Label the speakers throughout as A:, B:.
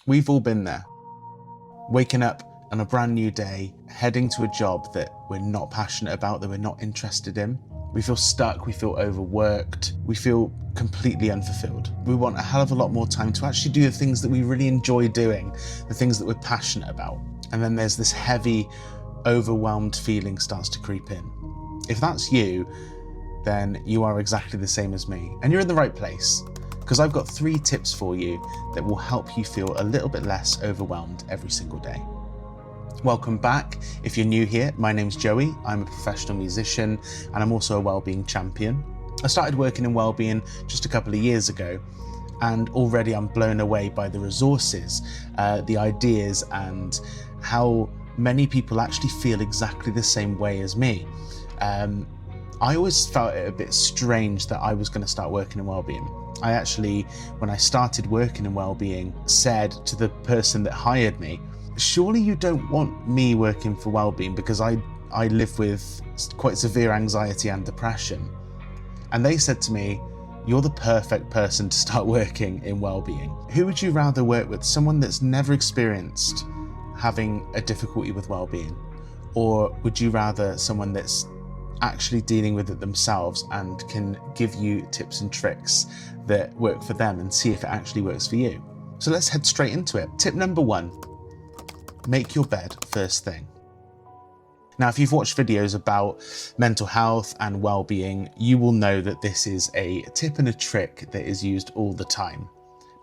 A: We've all been there. Waking up on a brand new day, heading to a job that we're not passionate about, that we're not interested in. We feel stuck, we feel overworked, we feel completely unfulfilled. We want a hell of a lot more time to actually do the things that we really enjoy doing, the things that we're passionate about. And then there's this heavy, overwhelmed feeling starts to creep in. If that's you, then you are exactly the same as me, and you're in the right place, because I've got 3 tips for you that will help you feel a little bit less overwhelmed every single day. Welcome back. If you're new here, my name's Joey. I'm a professional musician and I'm also a wellbeing champion. I started working in wellbeing just a couple of years ago, and already I'm blown away by the resources, the ideas, and how many people actually feel exactly the same way as me. I always felt it a bit strange that I was going to start working in wellbeing. I actually, when I started working in wellbeing, said to the person that hired me, surely you don't want me working for wellbeing, because I live with quite severe anxiety and depression. And they said to me, you're the perfect person to start working in wellbeing. Who would you rather work with? Someone that's never experienced having a difficulty with wellbeing? Or would you rather someone that's actually dealing with it themselves and can give you tips and tricks that work for them and see if it actually works for you? So let's head straight into it. Tip number 1, make your bed first thing. Now, if you've watched videos about mental health and well-being, you will know that this is a tip and a trick that is used all the time.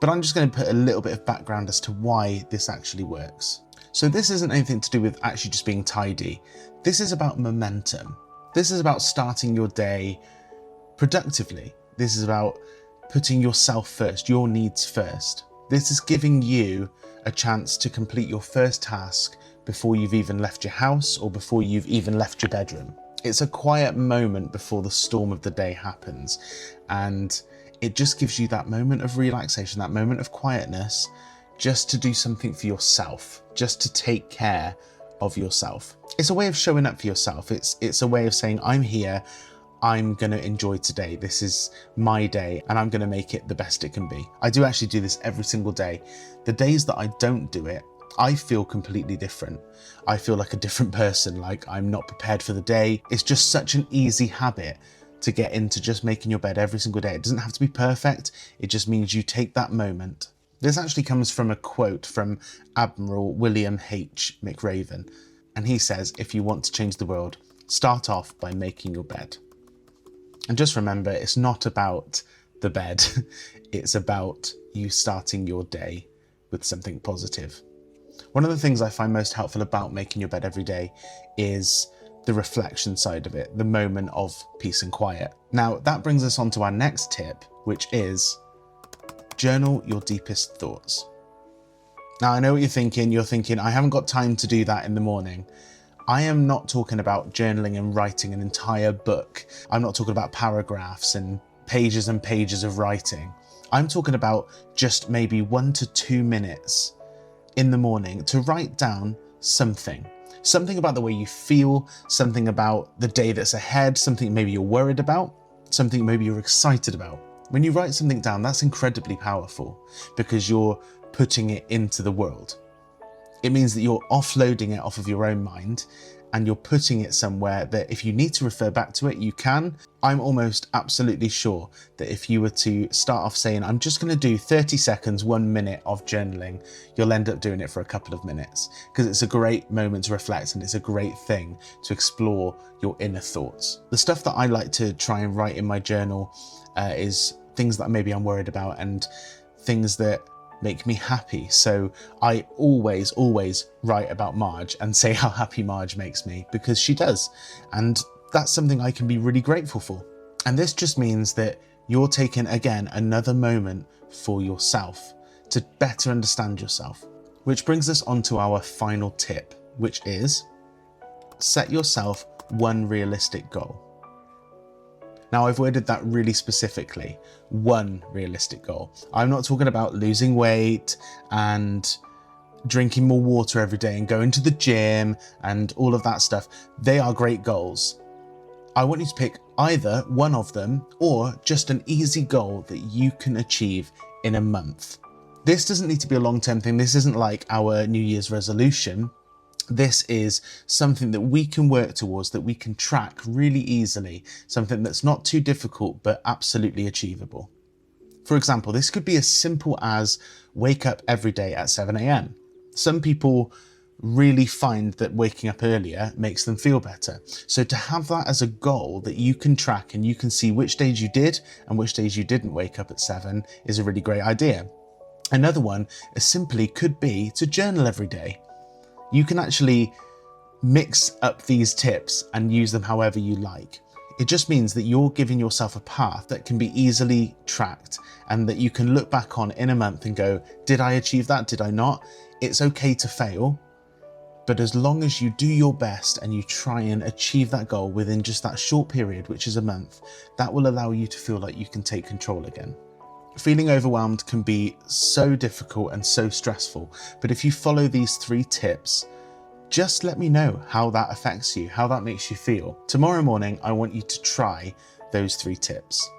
A: But I'm just going to put a little bit of background as to why this actually works. So this isn't anything to do with actually just being tidy. This is about momentum. This is about starting your day productively. This is about putting yourself first, your needs first. This is giving you a chance to complete your first task before you've even left your house or before you've even left your bedroom. It's a quiet moment before the storm of the day happens, and it just gives you that moment of relaxation, that moment of quietness, just to do something for yourself, just to take care of yourself. It's a way of showing up for yourself. It's a way of saying, I'm here, I'm going to enjoy today. This is my day and I'm going to make it the best it can be. I do actually do this every single day. The days that I don't do it, I feel completely different. I feel like a different person, like I'm not prepared for the day. It's just such an easy habit to get into, just making your bed every single day. It doesn't have to be perfect. It just means you take that moment. This actually comes from a quote from Admiral William H. McRaven. And he says, if you want to change the world, start off by making your bed. And just remember, it's not about the bed. It's about you starting your day with something positive. One of the things I find most helpful about making your bed every day is the reflection side of it, the moment of peace and quiet. Now, that brings us on to our next tip, which is journal your deepest thoughts. Now, I know what you're thinking. You're thinking, I haven't got time to do that in the morning. I am not talking about journaling and writing an entire book. I'm not talking about paragraphs and pages of writing. I'm talking about just maybe 1 to 2 minutes in the morning to write down something about the way you feel, something about the day that's ahead, something maybe you're worried about, something maybe you're excited about. When you write something down, that's incredibly powerful because you're putting it into the world. It means that you're offloading it off of your own mind and you're putting it somewhere that if you need to refer back to it, you can. I'm almost absolutely sure that if you were to start off saying, I'm just going to do 30 seconds, 1 minute of journaling, you'll end up doing it for a couple of minutes because it's a great moment to reflect and it's a great thing to explore your inner thoughts. The stuff that I like to try and write in my journal is things that maybe I'm worried about and things that make me happy. So I always write about Marge and say how happy Marge makes me because she does. And that's something I can be really grateful for. And this just means that you're taking, again, another moment for yourself to better understand yourself. Which brings us on to our final tip, which is set yourself one realistic goal. Now, I've worded that really specifically, one realistic goal. I'm not talking about losing weight and drinking more water every day and going to the gym and all of that stuff. They are great goals. I want you to pick either one of them or just an easy goal that you can achieve in a month. This doesn't need to be a long-term thing. This isn't like our New Year's resolution. This is something that we can work towards, that we can track really easily, something that's not too difficult, but absolutely achievable. For example, this could be as simple as wake up every day at 7 a.m. Some people really find that waking up earlier makes them feel better. So to have that as a goal that you can track and you can see which days you did and which days you didn't wake up at 7 is a really great idea. Another one simply could be to journal every day. You can actually mix up these tips and use them however you like. It just means that you're giving yourself a path that can be easily tracked and that you can look back on in a month and go, did I achieve that? Did I not? It's okay to fail. But as long as you do your best and you try and achieve that goal within just that short period, which is a month, that will allow you to feel like you can take control again. Feeling overwhelmed can be so difficult and so stressful, but if you follow these 3 tips, just let me know how that affects you, how that makes you feel. Tomorrow morning, I want you to try those 3 tips,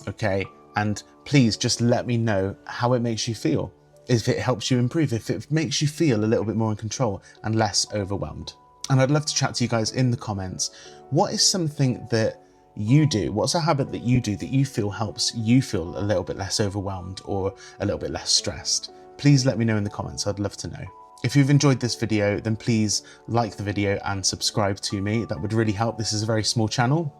A: okay? And please just let me know how it makes you feel. If it helps you improve, if it makes you feel a little bit more in control and less overwhelmed. And I'd love to chat to you guys in the comments. What is something that you do? What's a habit that you do that you feel helps you feel a little bit less overwhelmed or a little bit less stressed? Please let me know in the comments. I'd love to know. If you've enjoyed this video, then please like the video and subscribe to me. That would really help. This is a very small channel.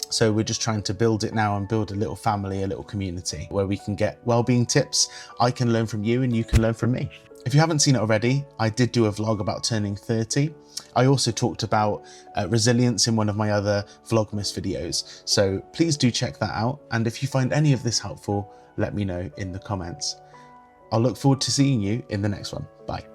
A: So we're just trying to build it now and build a little family, a little community where we can get well-being tips. I can learn from you and you can learn from me. If you haven't seen it already, I did do a vlog about turning 30. I also talked about resilience in one of my other Vlogmas videos. So please do check that out. And if you find any of this helpful, let me know in the comments. I'll look forward to seeing you in the next one. Bye.